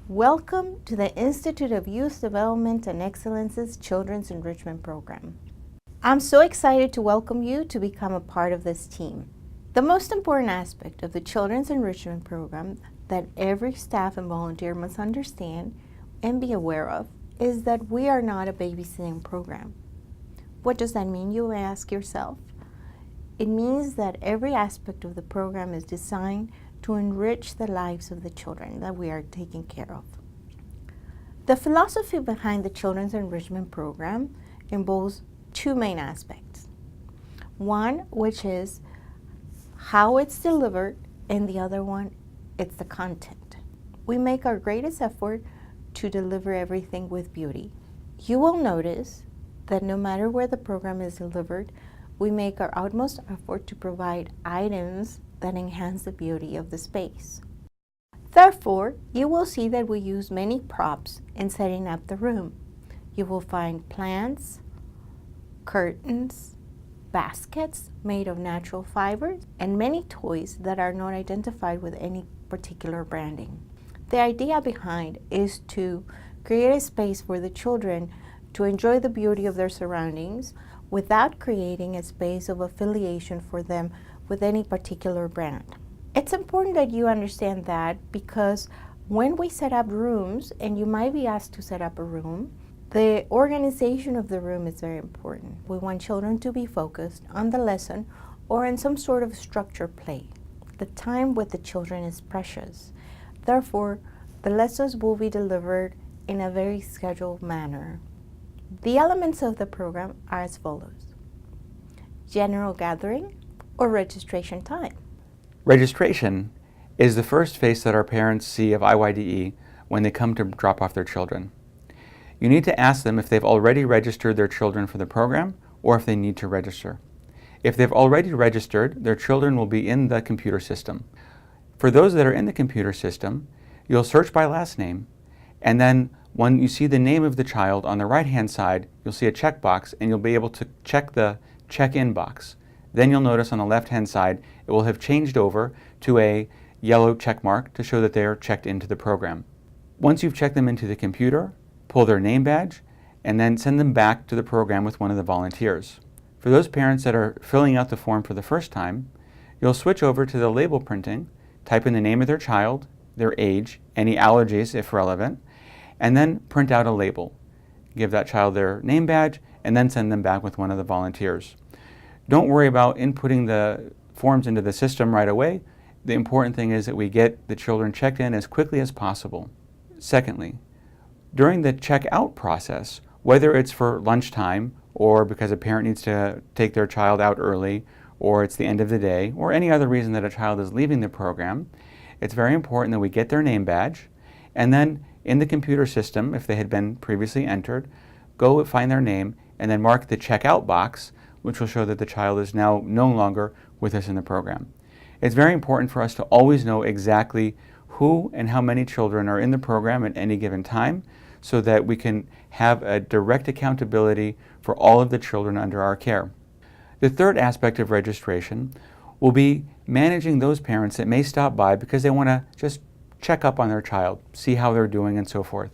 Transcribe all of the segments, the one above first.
Welcome to the Institute of Youth Development and Excellence's Children's Enrichment Program. I'm so excited to welcome you to become a part of this team. The most important aspect of the Children's Enrichment Program that every staff and volunteer must understand and be aware of is that we are not a babysitting program. What does that mean, you may ask yourself? It means that every aspect of the program is designed to enrich the lives of the children that we are taking care of. The philosophy behind the Children's Enrichment Program involves two main aspects. One, which is how it's delivered, and the other one, it's the content. We make our greatest effort to deliver everything with beauty. You will notice that no matter where the program is delivered, we make our utmost effort to provide items that enhance the beauty of the space. Therefore, you will see that we use many props in setting up the room. You will find plants, curtains, baskets made of natural fibers, and many toys that are not identified with any particular branding. The idea behind is to create a space for the children to enjoy the beauty of their surroundings without creating a space of affiliation for them with any particular brand. It's important that you understand that because when we set up rooms, and you might be asked to set up a room, the organization of the room is very important. We want children to be focused on the lesson or in some sort of structured play. The time with the children is precious. Therefore, the lessons will be delivered in a very scheduled manner. The elements of the program are as follows: general gathering or registration time. Registration is the first face that our parents see of IYDE when they come to drop off their children. You need to ask them if they've already registered their children for the program or if they need to register. If they've already registered, their children will be in the computer system. For those that are in the computer system, you'll search by last name, and then when you see the name of the child on the right-hand side, you'll see a checkbox, and you'll be able to check the check-in box. Then you'll notice on the left-hand side, it will have changed over to a yellow check mark to show that they are checked into the program. Once you've checked them into the computer, pull their name badge, and then send them back to the program with one of the volunteers. For those parents that are filling out the form for the first time, you'll switch over to the label printing, type in the name of their child, their age, any allergies if relevant, and then print out a label. Give that child their name badge, and then send them back with one of the volunteers. Don't worry about inputting the forms into the system right away. The important thing is that we get the children checked in as quickly as possible. Secondly, during the check-out process, whether it's for lunchtime or because a parent needs to take their child out early, or it's the end of the day, or any other reason that a child is leaving the program, it's very important that we get their name badge, and then in the computer system, if they had been previously entered, go find their name and then mark the checkout box, which will show that the child is now no longer with us in the program. It's very important for us to always know exactly who and how many children are in the program at any given time so that we can have a direct accountability for all of the children under our care. The third aspect of registration will be managing those parents that may stop by because they want to just check up on their child, see how they're doing and so forth.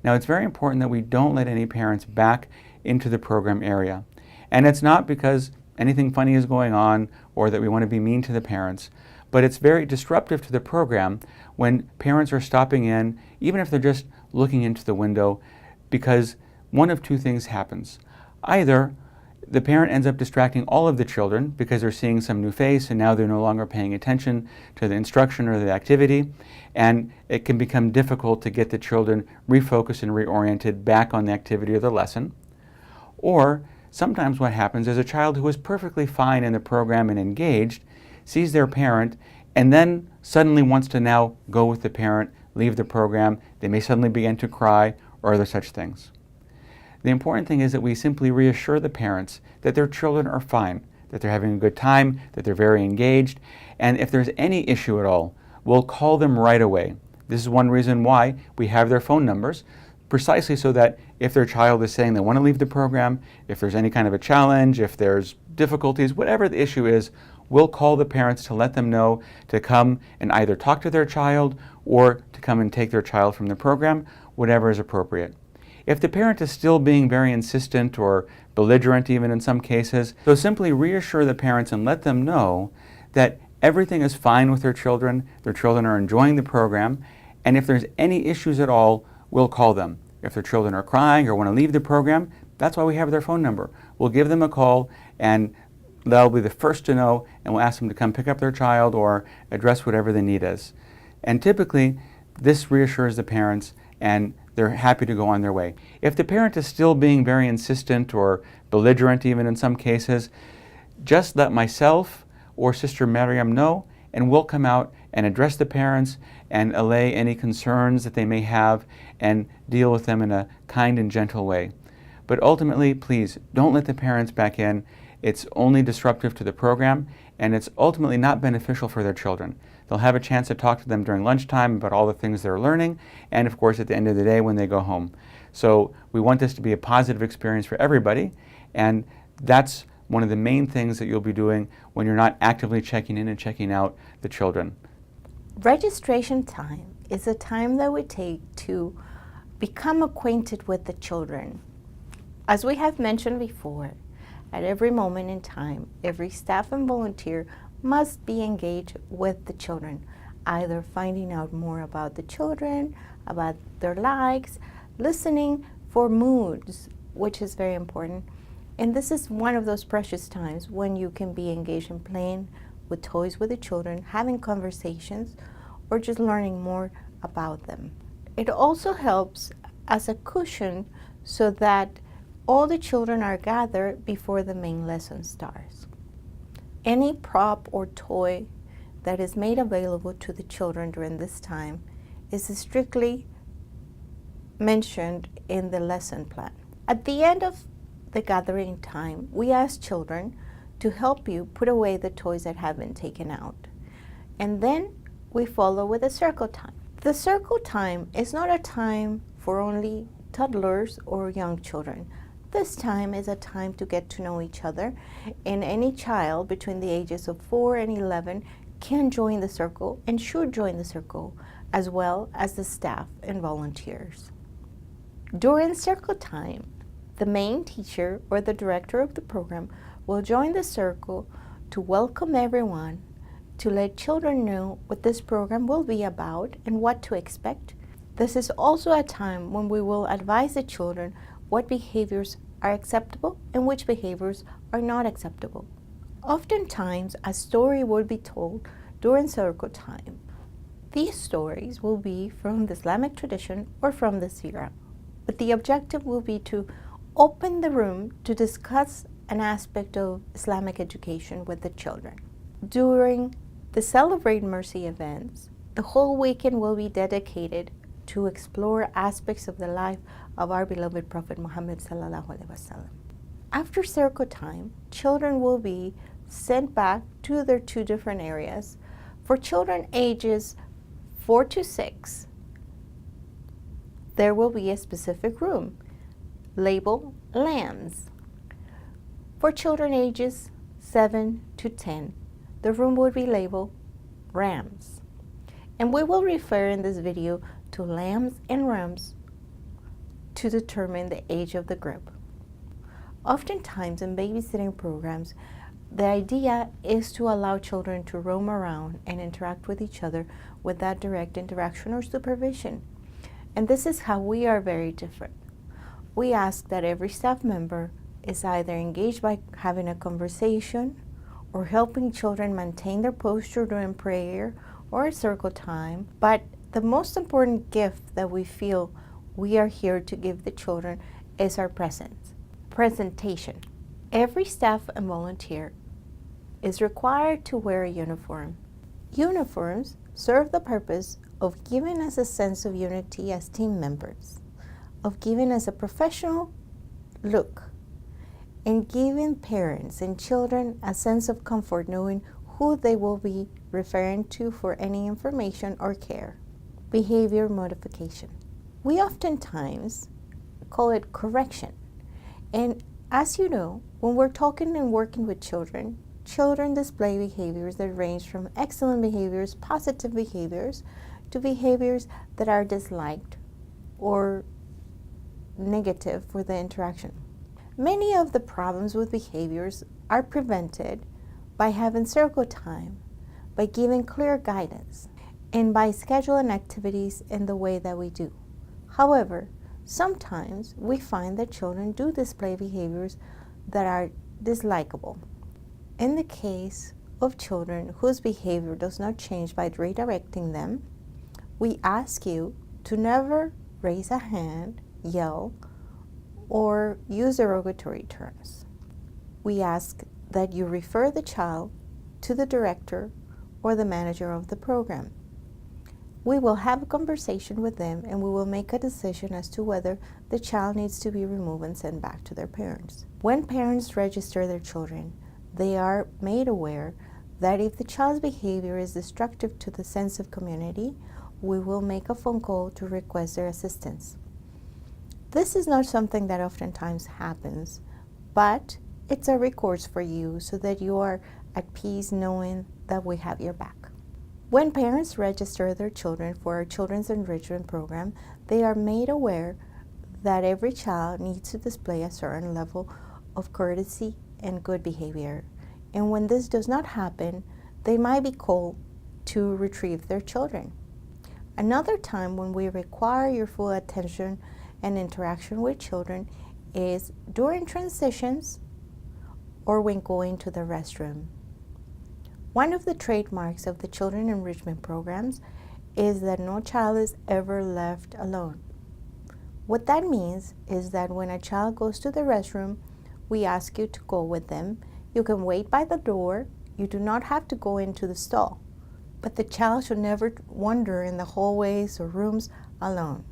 Now, it's very important that we don't let any parents back into the program area. And it's not because anything funny is going on or that we want to be mean to the parents, but it's very disruptive to the program when parents are stopping in, even if they're just looking into the window, because one of two things happens. Either the parent ends up distracting all of the children because they're seeing some new face and now they're no longer paying attention to the instruction or the activity, and it can become difficult to get the children refocused and reoriented back on the activity or the lesson. Or sometimes what happens is a child who is perfectly fine in the program and engaged sees their parent and then suddenly wants to now go with the parent, leave the program. They may suddenly begin to cry or other such things. The important thing is that we simply reassure the parents that their children are fine, that they're having a good time, that they're very engaged, and if there's any issue at all, we'll call them right away. This is one reason why we have their phone numbers, precisely so that if their child is saying they want to leave the program, if there's any kind of a challenge, if there's difficulties, whatever the issue is, we'll call the parents to let them know to come and either talk to their child or to come and take their child from the program, whatever is appropriate. If the parent is still being very insistent or belligerent even in some cases, so simply reassure the parents and let them know that everything is fine with their children are enjoying the program, and if there's any issues at all, we'll call them. If their children are crying or want to leave the program, that's why we have their phone number. We'll give them a call and they'll be the first to know, and we'll ask them to come pick up their child or address whatever the need is. And typically, this reassures the parents and they're happy to go on their way. If the parent is still being very insistent or belligerent even in some cases, just let myself or Sister Miriam know, and we'll come out and address the parents and allay any concerns that they may have and deal with them in a kind and gentle way. But ultimately, please, don't let the parents back in. It's only disruptive to the program, and it's ultimately not beneficial for their children. They'll have a chance to talk to them during lunchtime about all the things they're learning, and of course at the end of the day when they go home. So we want this to be a positive experience for everybody, and that's one of the main things that you'll be doing when you're not actively checking in and checking out the children. Registration time is a time that we take to become acquainted with the children. As we have mentioned before, at every moment in time, every staff and volunteer must be engaged with the children, either finding out more about the children, about their likes, listening for moods, which is very important. And this is one of those precious times when you can be engaged in playing with toys with the children, having conversations, or just learning more about them. It also helps as a cushion so that all the children are gathered before the main lesson starts. Any prop or toy that is made available to the children during this time is strictly mentioned in the lesson plan. At the end of the gathering time, we ask children to help you put away the toys that have been taken out. And then we follow with a circle time. The circle time is not a time for only toddlers or young children. This time is a time to get to know each other, and any child between the ages of 4 and 11 can join the circle and should join the circle, as well as the staff and volunteers. During circle time, the main teacher or the director of the program will join the circle to welcome everyone, to let children know what this program will be about and what to expect. This is also a time when we will advise the children what behaviors are acceptable and which behaviors are not acceptable. Oftentimes, a story will be told during circle time. These stories will be from the Islamic tradition or from the Sirah, but the objective will be to open the room to discuss an aspect of Islamic education with the children. During the Celebrate Mercy events, the whole weekend will be dedicated to explore aspects of the life of our beloved Prophet Muhammad sallallahu alaihi wasallam. After circle time, children will be sent back to their 2 different areas. For children ages 4 to 6, there will be a specific room labeled Lambs. For children ages 7 to 10, the room will be labeled Rams. And we will refer in this video to Lambs and Rams to determine the age of the group. Oftentimes in babysitting programs, the idea is to allow children to roam around and interact with each other without direct interaction or supervision. And this is how we are very different. We ask that every staff member is either engaged by having a conversation or helping children maintain their posture during prayer or a circle time. But the most important gift that we feel we are here to give the children is our presentation. Every staff and volunteer is required to wear a uniform. Uniforms serve the purpose of giving us a sense of unity as team members, of giving us a professional look, and giving parents and children a sense of comfort knowing who they will be referring to for any information or care. Behavior modification. We oftentimes call it correction. And as you know, when we're talking and working with children, children display behaviors that range from excellent behaviors, positive behaviors, to behaviors that are disliked or negative for the interaction. Many of the problems with behaviors are prevented by having circle time, by giving clear guidance, and by scheduling activities in the way that we do. However, sometimes we find that children do display behaviors that are dislikable. In the case of children whose behavior does not change by redirecting them, we ask you to never raise a hand, yell, or use derogatory terms. We ask that you refer the child to the director or the manager of the program. We will have a conversation with them and we will make a decision as to whether the child needs to be removed and sent back to their parents. When parents register their children, they are made aware that if the child's behavior is destructive to the sense of community, we will make a phone call to request their assistance. This is not something that oftentimes happens, but it's a recourse for you so that you are at peace knowing that we have your back. When parents register their children for our Children's Enrichment Program, they are made aware that every child needs to display a certain level of courtesy and good behavior. And when this does not happen, they might be called to retrieve their children. Another time when we require your full attention and interaction with children is during transitions or when going to the restroom. One of the trademarks of the Children Enrichment Programs is that no child is ever left alone. What that means is that when a child goes to the restroom, we ask you to go with them. You can wait by the door. You do not have to go into the stall. But the child should never wander in the hallways or rooms alone.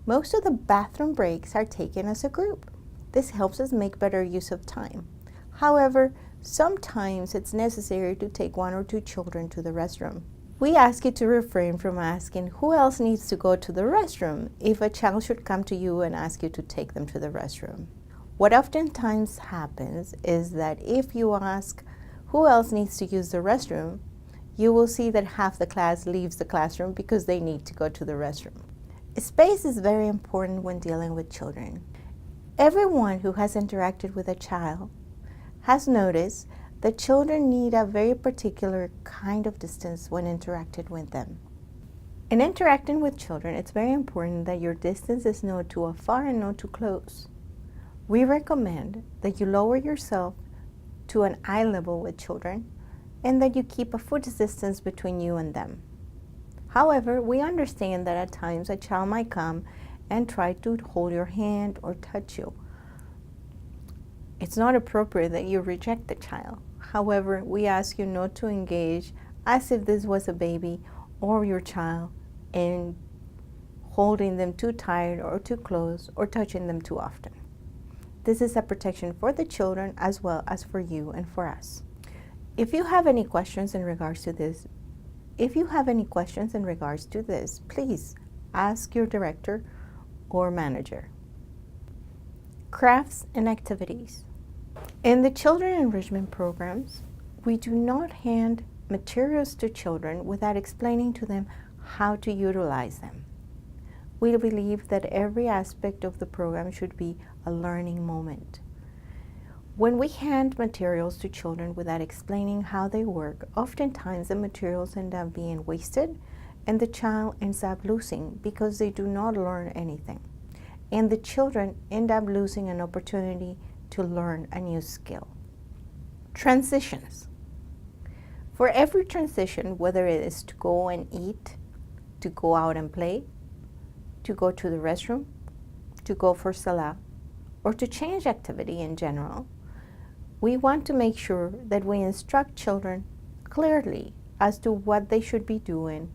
Most of the bathroom breaks are taken as a group. This helps us make better use of time. However, sometimes it's necessary to take one or two children to the restroom. We ask you to refrain from asking who else needs to go to the restroom if a child should come to you and ask you to take them to the restroom. What oftentimes happens is that if you ask who else needs to use the restroom, you will see that half the class leaves the classroom because they need to go to the restroom. Space is very important when dealing with children. Everyone who has interacted with a child has noticed that children need a very particular kind of distance when interacted with them. In interacting with children, it's very important that your distance is not too far and not too close. We recommend that you lower yourself to an eye level with children and that you keep a foot distance between you and them. However, we understand that at times a child might come and try to hold your hand or touch you. It's not appropriate that you reject the child. However, we ask you not to engage as if this was a baby or your child in holding them too tight or too close or touching them too often. This is a protection for the children as well as for you and for us. If you have any questions in regards to this, please ask your director or manager. Crafts and activities. In the Children Enrichment Programs, we do not hand materials to children without explaining to them how to utilize them. We believe that every aspect of the program should be a learning moment. When we hand materials to children without explaining how they work, oftentimes the materials end up being wasted and the child ends up losing because they do not learn anything. And the children end up losing an opportunity to learn a new skill. Transitions. For every transition, whether it is to go and eat, to go out and play, to go to the restroom, to go for salah, or to change activity in general, we want to make sure that we instruct children clearly as to what they should be doing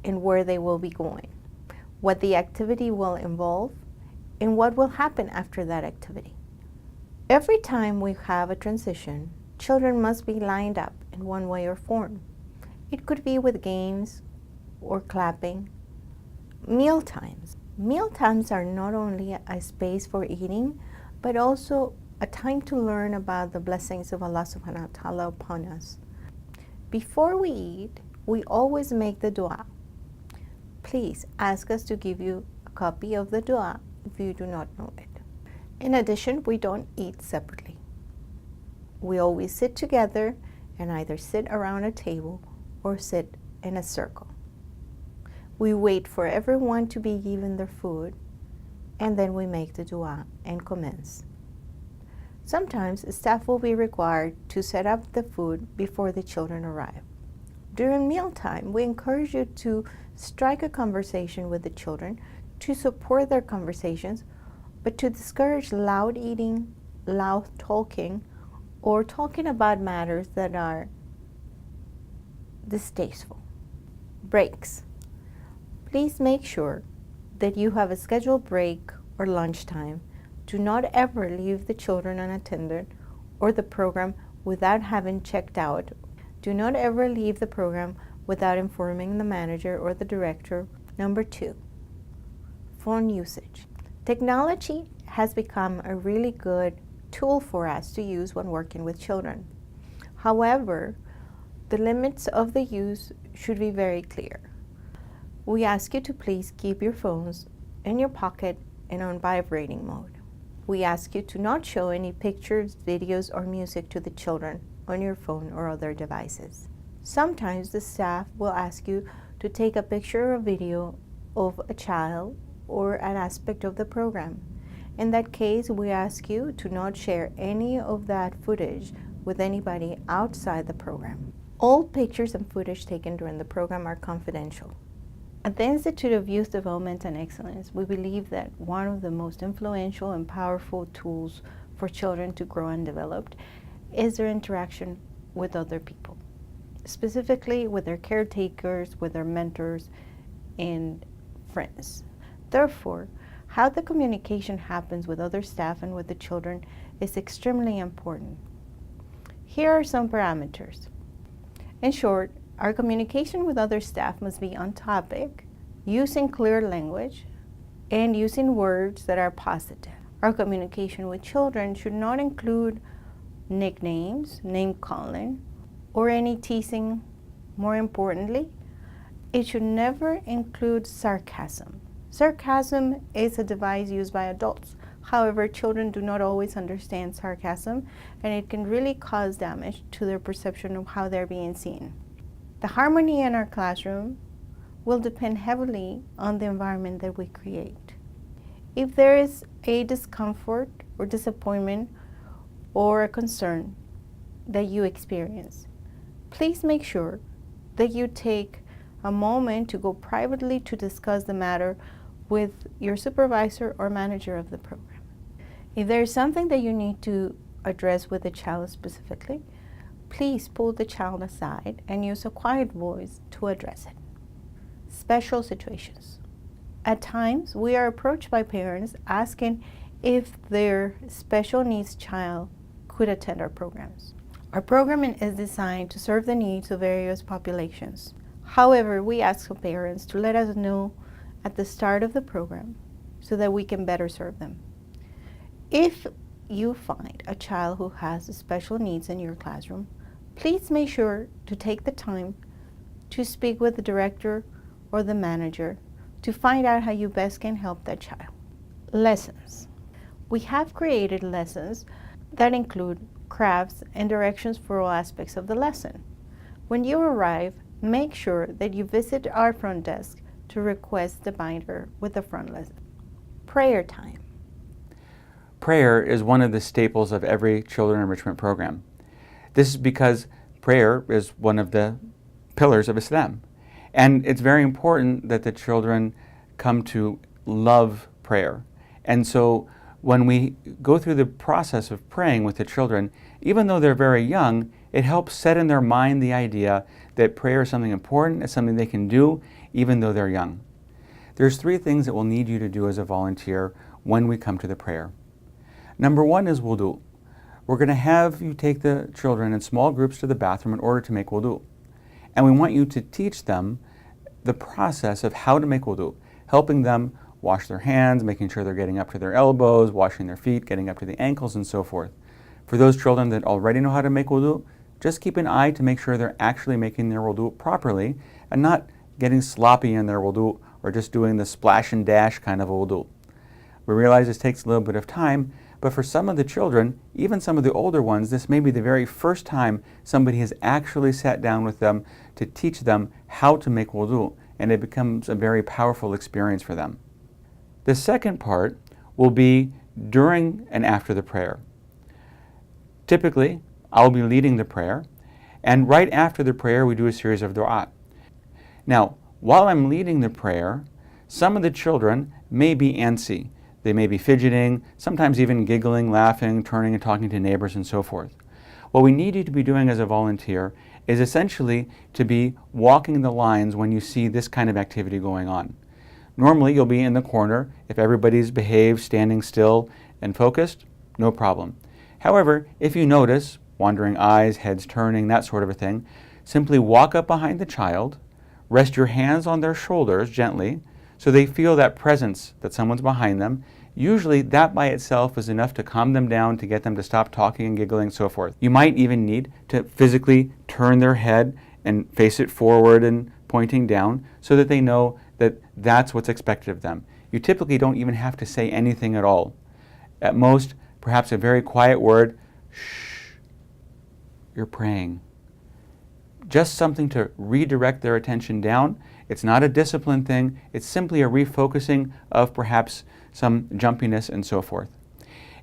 and where they will be going, what the activity will involve, and what will happen after that activity. Every time we have a transition, children must be lined up in one way or form. It could be with games or clapping. Meal times. Meal times are not only a space for eating, but also a time to learn about the blessings of Allah subhanahu wa ta'ala upon us. Before we eat, we always make the dua. Please ask us to give you a copy of the dua if you do not know it. In addition, we don't eat separately. We always sit together and either sit around a table or sit in a circle. We wait for everyone to be given their food, and then we make the dua and commence. Sometimes staff will be required to set up the food before the children arrive. During mealtime, we encourage you to strike a conversation with the children to support their conversations, but to discourage loud eating, loud talking, or talking about matters that are distasteful. Breaks. Please make sure that you have a scheduled break or lunchtime. Do not ever leave the children unattended or the program without having checked out. Do not ever leave the program without informing the manager or the director. Number 2, phone usage. Technology has become a really good tool for us to use when working with children. However, the limits of the use should be very clear. We ask you to please keep your phones in your pocket and on vibrating mode. We ask you to not show any pictures, videos, or music to the children on your phone or other devices. Sometimes the staff will ask you to take a picture or video of a child or an aspect of the program. In that case, we ask you to not share any of that footage with anybody outside the program. All pictures and footage taken during the program are confidential. At the Institute of Youth Development and Excellence, we believe that one of the most influential and powerful tools for children to grow and develop is their interaction with other people, specifically with their caretakers, with their mentors, and friends. Therefore, how the communication happens with other staff and with the children is extremely important. Here are some parameters. In short, our communication with other staff must be on topic, using clear language, and using words that are positive. Our communication with children should not include nicknames, name calling, or any teasing. More importantly, it should never include sarcasm. Sarcasm is a device used by adults. However, children do not always understand sarcasm, and it can really cause damage to their perception of how they're being seen. The harmony in our classroom will depend heavily on the environment that we create. If there is a discomfort or disappointment or a concern that you experience, please make sure that you take a moment to go privately to discuss the matter with your supervisor or manager of the program. If there is something that you need to address with the child specifically, please pull the child aside and use a quiet voice to address it. Special situations. At times, we are approached by parents asking if their special needs child could attend our programs. Our programming is designed to serve the needs of various populations. However, we ask for parents to let us know at the start of the program so that we can better serve them. If you find a child who has special needs in your classroom, please make sure to take the time to speak with the director or the manager to find out how you best can help that child. Lessons. We have created lessons that include crafts and directions for all aspects of the lesson. When you arrive, make sure that you visit our front desk to request the binder with the front lesson. Prayer time. Prayer is one of the staples of every children enrichment program. This is because prayer is one of the pillars of Islam. And it's very important that the children come to love prayer. And so when we go through the process of praying with the children, even though they're very young, it helps set in their mind the idea that prayer is something important, it's something they can do, even though they're young. There's 3 things that we'll need you to do as a volunteer when we come to the prayer. Number 1 is wudu. We're going to have you take the children in small groups to the bathroom in order to make wudu. And we want you to teach them the process of how to make wudu, helping them wash their hands, making sure they're getting up to their elbows, washing their feet, getting up to the ankles, and so forth. For those children that already know how to make wudu, just keep an eye to make sure they're actually making their wudu properly and not getting sloppy in their wudu or just doing the splash and dash kind of a wudu. We realize this takes a little bit of time, but for some of the children, even some of the older ones, this may be the very first time somebody has actually sat down with them to teach them how to make wudu, and it becomes a very powerful experience for them. The second part will be during and after the prayer. Typically, I'll be leading the prayer, and right after the prayer, we do a series of dua. Now, while I'm leading the prayer, some of the children may be antsy. They may be fidgeting, sometimes even giggling, laughing, turning and talking to neighbors, and so forth. What we need you to be doing as a volunteer is essentially to be walking the lines when you see this kind of activity going on. Normally, you'll be in the corner. If everybody's behaved, standing still and focused, no problem. However, if you notice wandering eyes, heads turning, that sort of a thing, simply walk up behind the child, rest your hands on their shoulders gently so they feel that presence that someone's behind them. Usually that by itself is enough to calm them down, to get them to stop talking and giggling and so forth. You might even need to physically turn their head and face it forward and pointing down so that they know that that's what's expected of them. You typically don't even have to say anything at all. At most, perhaps a very quiet word, shh, you're praying. Just something to redirect their attention down. It's not a discipline thing, it's simply a refocusing of perhaps some jumpiness and so forth.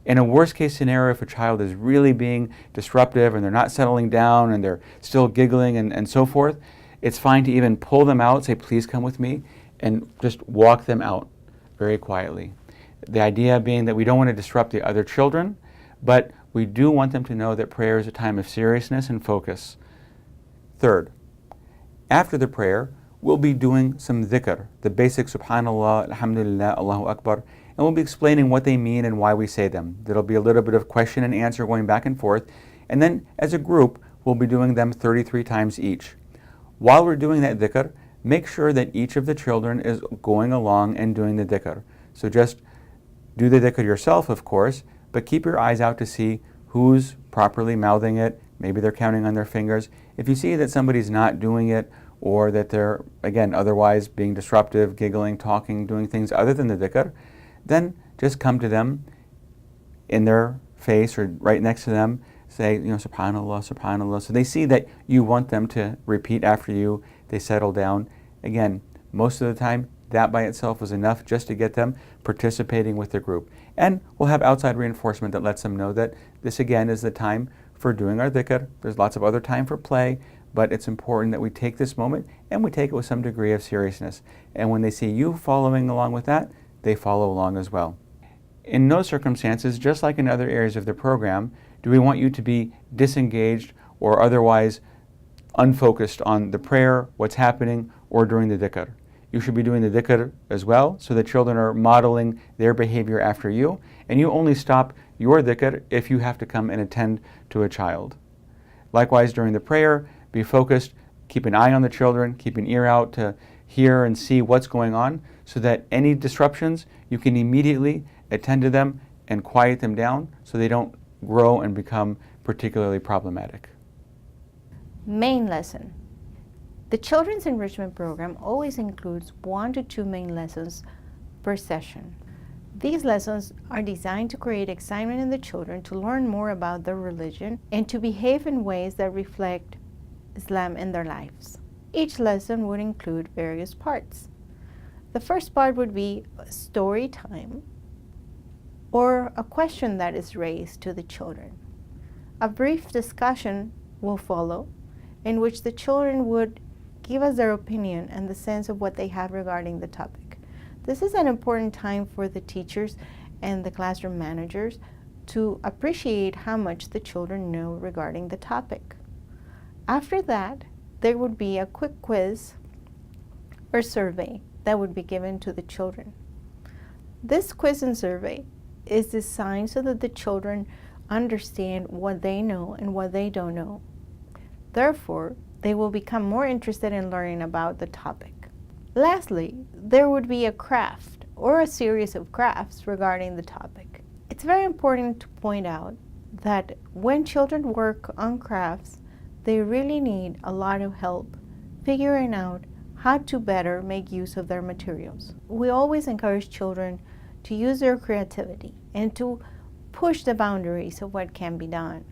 In a worst case scenario, if a child is really being disruptive and they're not settling down and they're still giggling and so forth, it's fine to even pull them out, say, please come with me, and just walk them out very quietly. The idea being that we don't want to disrupt the other children, but we do want them to know that prayer is a time of seriousness and focus. Third, after the prayer, we'll be doing some dhikr, the basic subhanallah, alhamdulillah, Allahu Akbar, and we'll be explaining what they mean and why we say them. There'll be a little bit of question and answer going back and forth, and then as a group, we'll be doing them 33 times each. While we're doing that dhikr, make sure that each of the children is going along and doing the dhikr. So just do the dhikr yourself, of course, but keep your eyes out to see who's properly mouthing it. Maybe they're counting on their fingers. If you see that somebody's not doing it, or that they're, again, otherwise being disruptive, giggling, talking, doing things other than the dhikr, then just come to them in their face or right next to them, say, subhanallah, subhanallah. So they see that you want them to repeat after you, they settle down. Again, most of the time, that by itself is enough just to get them participating with the group. And we'll have outside reinforcement that lets them know that this, again, is the time for doing our dhikr. There's lots of other time for play, but it's important that we take this moment and we take it with some degree of seriousness. And when they see you following along with that, they follow along as well. In no circumstances, just like in other areas of the program, do we want you to be disengaged or otherwise unfocused on the prayer, what's happening, or during the dhikr. You should be doing the dhikr as well, so the children are modeling their behavior after you, and you only stop your dhikr if you have to come and attend to a child. Likewise, during the prayer, be focused, keep an eye on the children, keep an ear out to hear and see what's going on, so that any disruptions, you can immediately attend to them and quiet them down so they don't grow and become particularly problematic. Main lesson. The Children's Enrichment Program always includes 1 to 2 main lessons per session. These lessons are designed to create excitement in the children to learn more about their religion and to behave in ways that reflect Islam in their lives. Each lesson would include various parts. The first part would be a story time or a question that is raised to the children. A brief discussion will follow in which the children would give us their opinion and the sense of what they have regarding the topic. This is an important time for the teachers and the classroom managers to appreciate how much the children know regarding the topic. After that, there would be a quick quiz or survey that would be given to the children. This quiz and survey is designed so that the children understand what they know and what they don't know. Therefore, they will become more interested in learning about the topic. Lastly, there would be a craft or a series of crafts regarding the topic. It's very important to point out that when children work on crafts, they really need a lot of help figuring out how to better make use of their materials. We always encourage children to use their creativity and to push the boundaries of what can be done,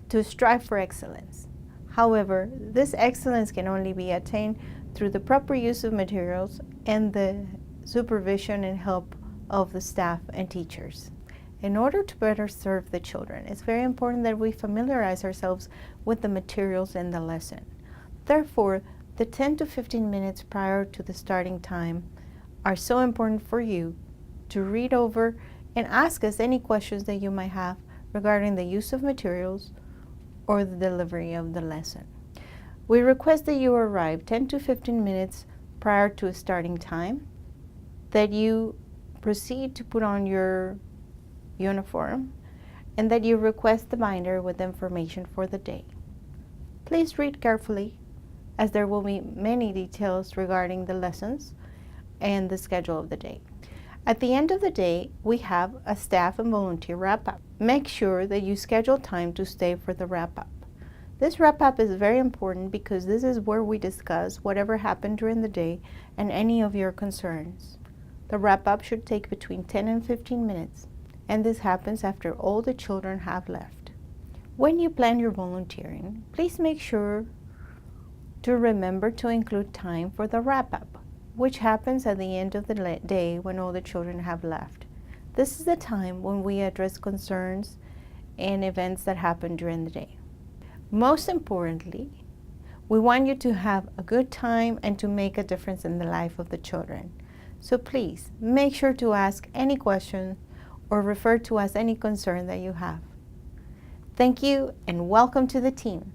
to strive for excellence. However, this excellence can only be attained through the proper use of materials and the supervision and help of the staff and teachers. In order to better serve the children, it's very important that we familiarize ourselves with the materials in the lesson. Therefore, the 10 to 15 minutes prior to the starting time are so important for you to read over and ask us any questions that you might have regarding the use of materials or the delivery of the lesson. We request that you arrive 10 to 15 minutes prior to a starting time, that you proceed to put on your uniform, and that you request the binder with information for the day. Please read carefully, as there will be many details regarding the lessons and the schedule of the day. At the end of the day, we have a staff and volunteer wrap-up. Make sure that you schedule time to stay for the wrap-up. This wrap-up is very important because this is where we discuss whatever happened during the day and any of your concerns. The wrap-up should take between 10 and 15 minutes, and this happens after all the children have left. When you plan your volunteering, please make sure to remember to include time for the wrap-up, which happens at the end of the day when all the children have left. This is the time when we address concerns and events that happen during the day. Most importantly, we want you to have a good time and to make a difference in the life of the children. So please make sure to ask any question or refer to us any concern that you have. Thank you and welcome to the team.